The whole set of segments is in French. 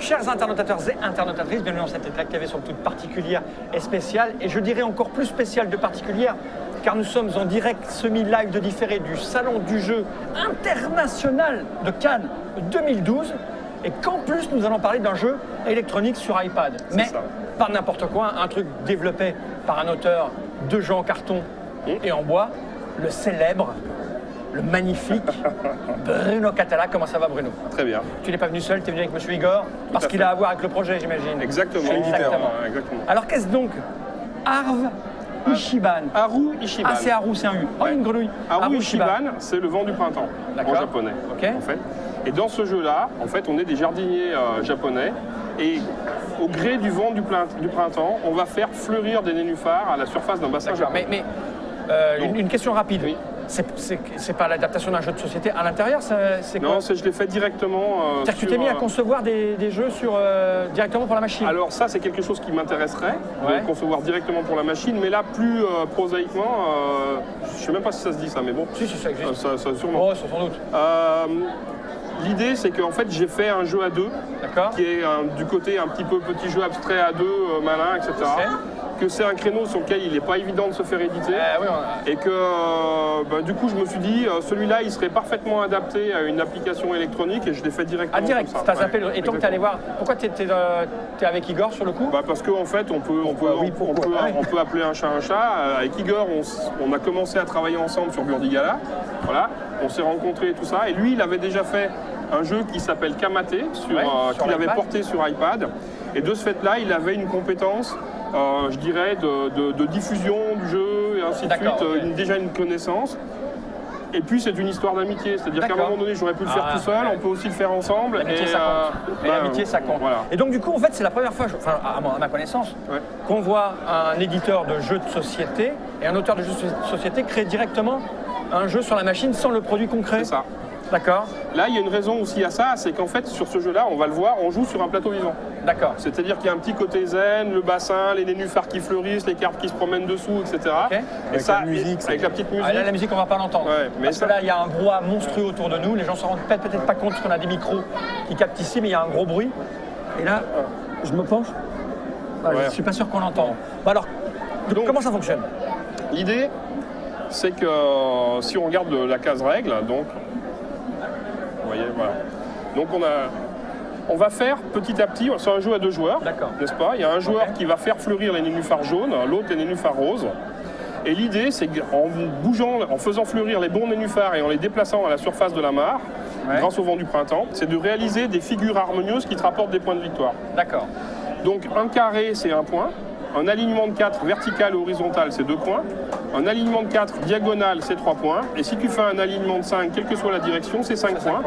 Chers internautateurs et internautatrices, bienvenue dans cette Étlac TV sur le toute particulière et spéciale. Et je dirais encore plus spéciale de particulière, car nous sommes en direct semi-live de différé du Salon du jeu international de Cannes 2012. Et qu'en plus, nous allons parler d'un jeu électronique sur iPad. Mais pas n'importe quoi, un truc développé par un auteur de jeux en carton et en bois, le célèbre, le magnifique Bruno Cathala. Comment ça va, Bruno? Très bien. Tu n'es pas venu seul, tu es venu avec Monsieur Igor, parce qu'il a à voir avec le projet, j'imagine. Exactement. Exactement. Alors qu'est-ce donc Arv Ichiban? Haru Ichiban. Ah, c'est Haru, c'est un U. Oh, une grenouille. Haru Ichiban, c'est le vent du printemps en japonais. Ok. En fait. Et dans ce jeu-là, en fait, on est des jardiniers japonais et au gré du vent du printemps, on va faire fleurir des nénuphars à la surface d'un bassin japonais. Mais une question rapide. Oui. C'est pas l'adaptation d'un jeu de société à l'intérieur, c'est quoi? Non, je l'ai fait directement. C'est-à-dire que tu t'es mis à concevoir des jeux directement pour la machine? Alors ça, c'est quelque chose qui m'intéresserait, de concevoir directement pour la machine, mais là, plus prosaïquement, je sais même pas si ça se dit ça, mais bon. Si, ça existe. Ça sûrement. Oh, sans doute. L'idée, c'est qu'en fait, j'ai fait un jeu à deux, qui est du côté un petit peu petit jeu abstrait à deux, malin, etc. Que c'est un créneau sur lequel il n'est pas évident de se faire éditer. Et que du coup, je me suis dit, celui-là, il serait parfaitement adapté à une application électronique et je l'ai fait directement. Ah, direct, comme ça. T'as zappé et donc tu es allé voir. Pourquoi tu es avec Igor sur le coup? Parce qu'en fait, on peut appeler un chat un chat. Avec Igor, on a commencé à travailler ensemble sur Burdigala. Voilà, on s'est rencontrés et tout ça. Et lui, il avait déjà fait un jeu qui s'appelle Kamate, qu'il avait porté sur iPad. Et de ce fait-là, il avait une compétence, je dirais, de diffusion du jeu et ainsi de suite, déjà une connaissance. Et puis c'est une histoire d'amitié, c'est-à-dire qu'à un moment donné, j'aurais pu le faire tout seul, on peut aussi le faire ensemble. L'amitié, ça compte. Et l'amitié, ça compte. Voilà. Et donc du coup, en fait, c'est la première fois, à ma connaissance, qu'on voit un éditeur de jeux de société et un auteur de jeux de société créer directement un jeu sur la machine sans le produit concret. C'est ça. D'accord. Là, il y a une raison aussi à ça, c'est qu'en fait, sur ce jeu-là, on va le voir, on joue sur un plateau vivant. D'accord. C'est-à-dire qu'il y a un petit côté zen, le bassin, les nénuphars qui fleurissent, les cartes qui se promènent dessous, etc. Okay. Et ça, avec la petite musique. Ah, là, la musique, on va pas l'entendre. Parce que là, il y a un brouhaha monstrueux autour de nous. Les gens se rendent peut-être pas compte qu'on a des micros qui captent ici, mais il y a un gros bruit. Et là, je me penche. Je suis pas sûr qu'on l'entend. Alors, comment ça fonctionne? L'idée, c'est que si on regarde la case règle, donc. Vous voyez, voilà. Donc on va faire petit à petit, c'est un jeu à deux joueurs, n'est-ce pas? Il y a un joueur qui va faire fleurir les nénuphars jaunes, l'autre les nénuphars roses. Et l'idée, c'est qu'en bougeant, en faisant fleurir les bons nénuphars et en les déplaçant à la surface de la mare, grâce au vent du printemps, c'est de réaliser des figures harmonieuses qui te rapportent des points de victoire. D'accord. Donc un carré, c'est 1 point. Un alignement de 4 vertical et horizontal, c'est 2 points. Un alignement de 4 diagonal, c'est 3 points. Et si tu fais un alignement de 5, quelle que soit la direction, c'est 5 points.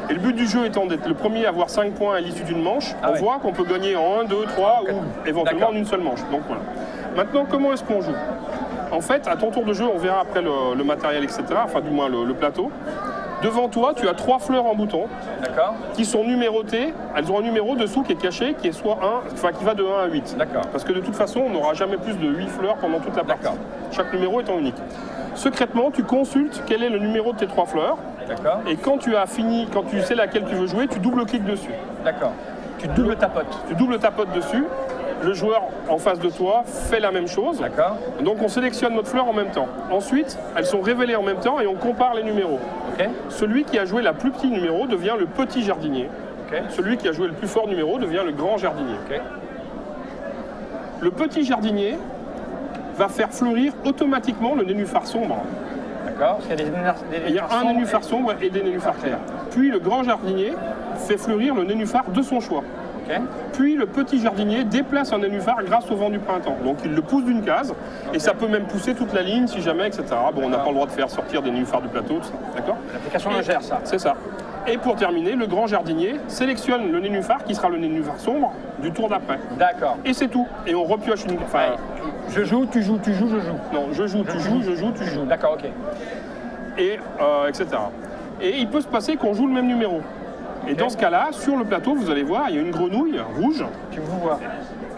Et le but du jeu étant d'être le premier à avoir 5 points à l'issue d'une manche, on voit qu'on peut gagner en 1, 2, 3 ou éventuellement en une seule manche. Donc voilà. Maintenant, comment est-ce qu'on joue? En fait, à ton tour de jeu, on verra après le matériel, etc. Enfin, du moins le plateau. Devant toi, tu as 3 fleurs en bouton qui sont numérotées. Elles ont un numéro dessous qui est caché, qui est soit 1, qui va de 1 à 8. Parce que de toute façon, on n'aura jamais plus de 8 fleurs pendant toute la partie. Chaque numéro étant unique. Secrètement, tu consultes quel est le numéro de tes 3 fleurs. Et quand tu as fini, quand tu sais laquelle tu veux jouer, tu double-cliques dessus. Tu double tapotes. Tu double tapotes dessus. Le joueur en face de toi fait la même chose. Donc on sélectionne notre fleur en même temps. Ensuite, elles sont révélées en même temps et on compare les numéros. Celui qui a joué la plus petite numéro devient le petit jardinier. Celui qui a joué le plus fort numéro devient le grand jardinier. Le petit jardinier va faire fleurir automatiquement le nénuphar sombre. Il y a un nénuphar sombre et des nénuphars clairs. Puis le grand jardinier fait fleurir le nénuphar de son choix. Puis le petit jardinier déplace un nénuphar grâce au vent du printemps. Donc il le pousse d'une case et ça peut même pousser toute la ligne si jamais, etc. Bon, on n'a pas le droit de faire sortir des nénuphars du plateau, tout ça. D'accord? L'application le gère, ça. C'est ça. Et pour terminer, le grand jardinier sélectionne le nénuphar qui sera le nénuphar sombre du tour d'après. Et c'est tout. Et on repioche une. Enfin, je joue, tu joues, je joue. Non, je joue, tu joues, je joue, tu joues. D'accord, ok. Et etc. Et il peut se passer qu'on joue le même numéro. Et dans ce cas-là, sur le plateau, vous allez voir, il y a une grenouille rouge. Tu vous vois.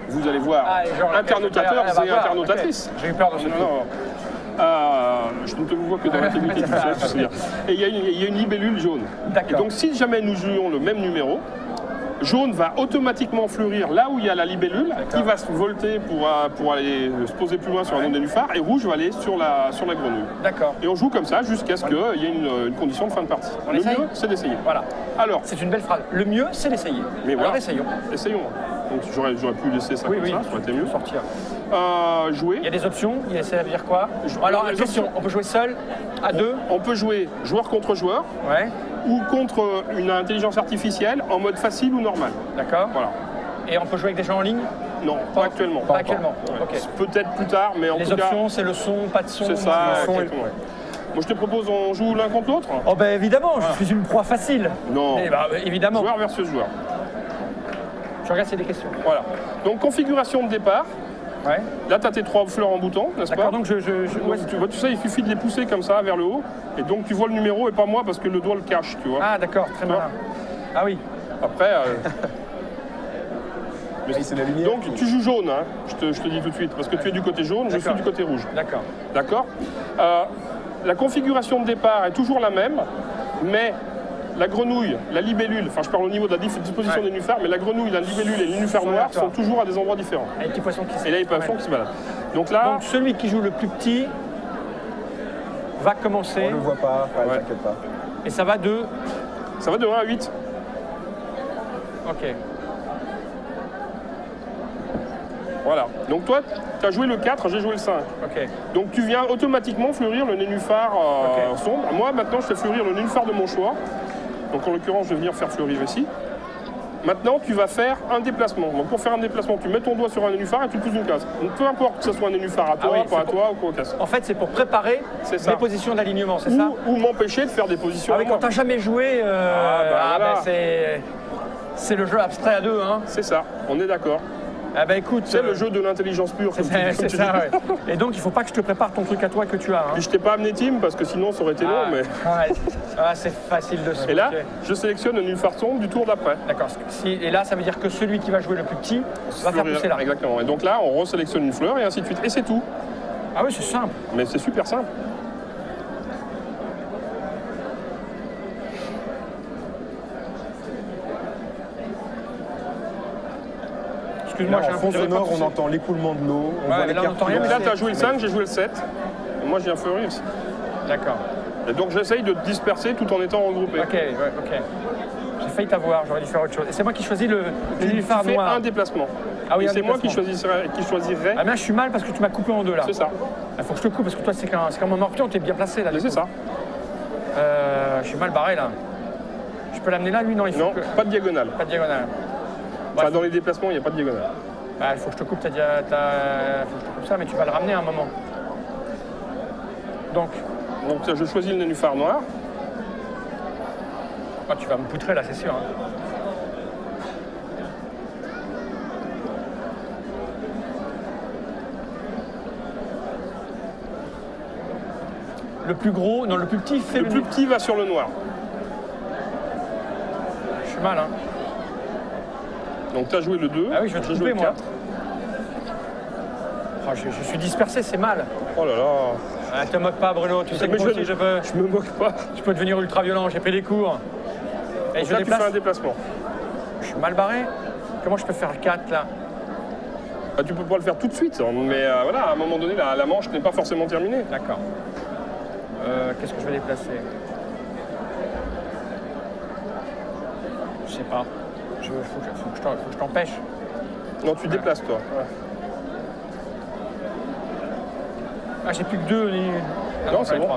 Vous allez voir, internautateurs et internautatrices. J'ai eu peur de ce coup. Je ne te vois que dans l'intégrité du ciel. Et il y a une libellule jaune. Et donc, si jamais nous jouions le même numéro, Jaune va automatiquement fleurir là où il y a la libellule, qui va se volter pour aller se poser plus loin sur un autre nénuphar, et rouge va aller sur la grenouille. D'accord. Et on joue comme ça jusqu'à ce qu'il y ait une condition de fin de partie. Le mieux, c'est d'essayer. Voilà. Alors, c'est une belle phrase. Le mieux, c'est d'essayer. Mais voilà. Alors essayons. Essayons. Donc j'aurais pu laisser ça comme ça, ça aurait été mieux. Sortir. Jouer. Il y a des options, ça veut dire quoi? Alors, question, on peut jouer seul, à deux? On peut jouer joueur contre joueur, ou contre une intelligence artificielle en mode facile ou normal. D'accord. Voilà. Et on peut jouer avec des gens en ligne? Non, pas actuellement. Pas actuellement. Ouais. Okay. Peut-être plus tard, mais en tout cas... Les options, c'est le son, pas de son? C'est ça, exactement. Moi, je te propose, on joue l'un contre l'autre. Oh ben évidemment, je suis une proie facile. Non. Évidemment. Joueur versus joueur. Je regarde s'il y a des questions. Voilà. Donc, configuration de départ. Ouais. Là, tu as tes 3 fleurs en bouton, n'est-ce pas? Donc tu sais, il suffit de les pousser comme ça vers le haut, et donc tu vois le numéro et pas moi parce que le doigt le cache, tu vois. Ah d'accord, très bien. Ah oui. Après... c'est la lumière. Donc tu joues jaune, hein, je te dis tout de suite, parce que tu es du côté jaune, je suis du côté rouge. D'accord. D'accord. La configuration de départ est toujours la même, mais la grenouille, la libellule, enfin je parle au niveau de la disposition des nénuphars, mais la grenouille, la libellule et le nénuphar noir sont toujours à des endroits différents. Avec les poissons qui se... Et là, les poissons qui se baladent. Donc là... Donc celui qui joue le plus petit va commencer. On ne le voit pas, t'inquiète pas. Et ça va de... Ça va de 1 à 8. Ok. Voilà. Donc toi, tu as joué le 4, j'ai joué le 5. Ok. Donc tu viens automatiquement fleurir le nénuphar sombre. Moi, maintenant, je fais fleurir le nénuphar de mon choix. Donc en l'occurrence, je vais venir faire fleurir ici. Maintenant, tu vas faire un déplacement. Donc pour faire un déplacement, tu mets ton doigt sur un nénuphar et tu pousses une case. Donc peu importe que ce soit un nénuphar à toi, pas à toi ou quoi que ce soit. En fait, c'est pour préparer les positions d'alignement, c'est ça? Ou m'empêcher de faire des positions. Ah oui, quand t'as jamais joué, c'est le jeu abstrait à deux, hein. C'est ça, on est d'accord. Ah bah écoute, c'est le jeu de l'intelligence pure. C'est ça, ouais. Et donc il faut pas que je te prépare ton truc à toi que tu as. Hein. Puis je t'ai pas amené team parce que sinon ça aurait été long, mais. C'est facile de se. Et là, je sélectionne le nénuphar sombre du tour d'après. D'accord. Et là, ça veut dire que celui qui va jouer le plus petit va faire pousser l'arbre. Exactement. Et donc là, on resélectionne une fleur et ainsi de suite. Et c'est tout. Ah oui, c'est simple. Mais c'est super simple. Excuse-moi, en fond sonore, on entend l'écoulement de l'eau. On voit les cartes. Là, tu as joué le 5, j'ai joué le 7. Et moi, j'ai un fleurir aussi. D'accord. Et donc, j'essaye de disperser tout en étant regroupé. Ok. J'ai failli t'avoir, j'aurais dû faire autre chose. Et c'est moi qui choisis le nénuphar noir. Tu fais un déplacement. Ah oui, et c'est moi qui choisirais. Ah, mais là, je suis mal parce que tu m'as coupé en deux là. C'est ça. Il faut que je te coupe parce que toi, c'est comme un morpion, tu es bien placé là. C'est ça. Je suis mal barré là. Je peux l'amener là, lui? Non, il faut non, pas de diagonale. Pas de diagonale. Enfin, dans les déplacements, il n'y a pas de diagonale. Il faut que je te coupe, faut que je te coupe ça, mais tu vas le ramener à un moment. Donc je choisis le nénuphar noir. Oh, tu vas me poutrer là, c'est sûr. Hein. Le plus gros, non, le plus petit fait le plus petit va sur le noir. Je suis mal, hein. Donc tu as joué le 2. Ah oui, je vais te couper, moi. Oh, je suis dispersé, c'est mal. Oh là là. Te moque pas, Bruno, tu sais que moi aussi je peux... Je me moque pas. Je peux devenir ultra violent, j'ai pris des cours. Et donc là, tu fais un déplacement. Je suis mal barré. Comment je peux faire 4 là? Tu peux pas le faire tout de suite, mais voilà, à un moment donné, la manche n'est pas forcément terminée. D'accord. Qu'est-ce que je vais déplacer? Je sais pas. Faut que je t'empêche. Non, tu déplaces toi. Ouais. Ah, j'ai plus que 2. Non, c'est bon.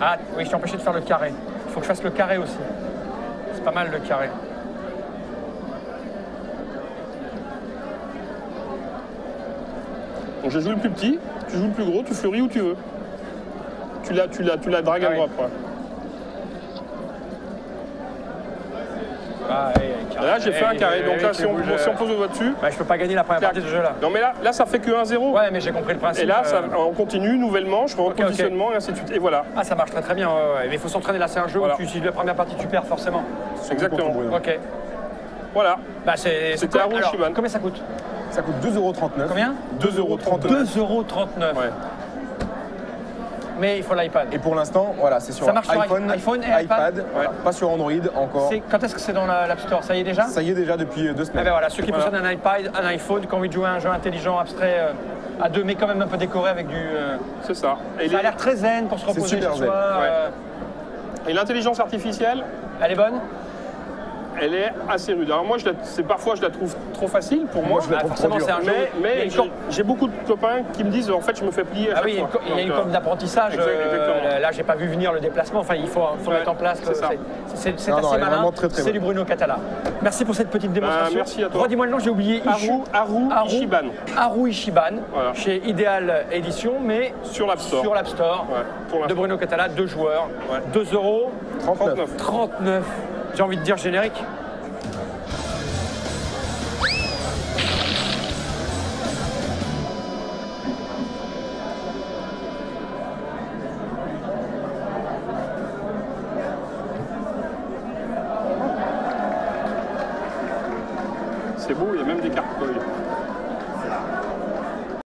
Ah, oui, je t'ai empêché de faire le carré. Il faut que je fasse le carré aussi. C'est pas mal le carré. Donc je joue le plus petit, tu joues le plus gros, tu fleuris où tu veux. Tu la dragues à droite. Là, j'ai fait un carré, donc là, si on pose le doigt dessus... je peux pas gagner la première partie de jeu là. Non, mais là, ça fait que 1-0. Ouais, mais j'ai compris le principe. Et là, on continue, nouvelle manche, repositionnement, et ainsi de suite. Et voilà. Ah, ça marche très bien, ouais. Mais il faut s'entraîner là, c'est un jeu où si la première partie tu perds forcément. Exactement. Ok. Voilà. C'était à rouge, Shimane. Combien ça coûte? Ça coûte 2,39 €. Combien? 2,39 €. 2,39 €. Ouais. Mais il faut l'iPad. Et pour l'instant, voilà, c'est sur Ça marche sur iPhone, iPhone et iPad. voilà, pas sur Android encore. Quand est-ce que c'est dans l'App Store? Ça y est déjà? Ça y est déjà depuis 2 Eh semaines. ben voilà, ceux qui possèdent un iPad, un iPhone, qui ont envie de jouer à un jeu intelligent, abstrait, à deux, mais quand même un peu décoré avec du... C'est ça. Et ça a l'air très zen pour se reposer super ce zen. soir. Et l'intelligence artificielle, Elle est bonne? elle est assez rude. Alors moi, parfois, je la trouve trop facile pour moi. je la trouve trop forcément, dure. c'est un jeu. Mais j'ai beaucoup de copains qui me disent, en fait, je me fais plier à Ah chaque oui, fois. il y a une courbe d'apprentissage. Exactement. Là, j'ai pas vu venir le déplacement. Enfin, il faut mettre en place. c'est ça. C'est Non, assez elle est malin. vraiment très, très C'est bonne. du Bruno Catala. Merci pour cette petite démonstration. merci à toi. Redis-moi le nom, j'ai oublié. Haru Ichiban. Haru Ichiban, Voilà. chez Ideal Édition, mais Sur l'App Store. sur l'App Store. Ouais, pour De l'instant. Bruno Catala, 2 joueurs, Ouais. 2 €. 39. 39. J'ai envie de dire générique. C'est beau, il y a même des cartes coil.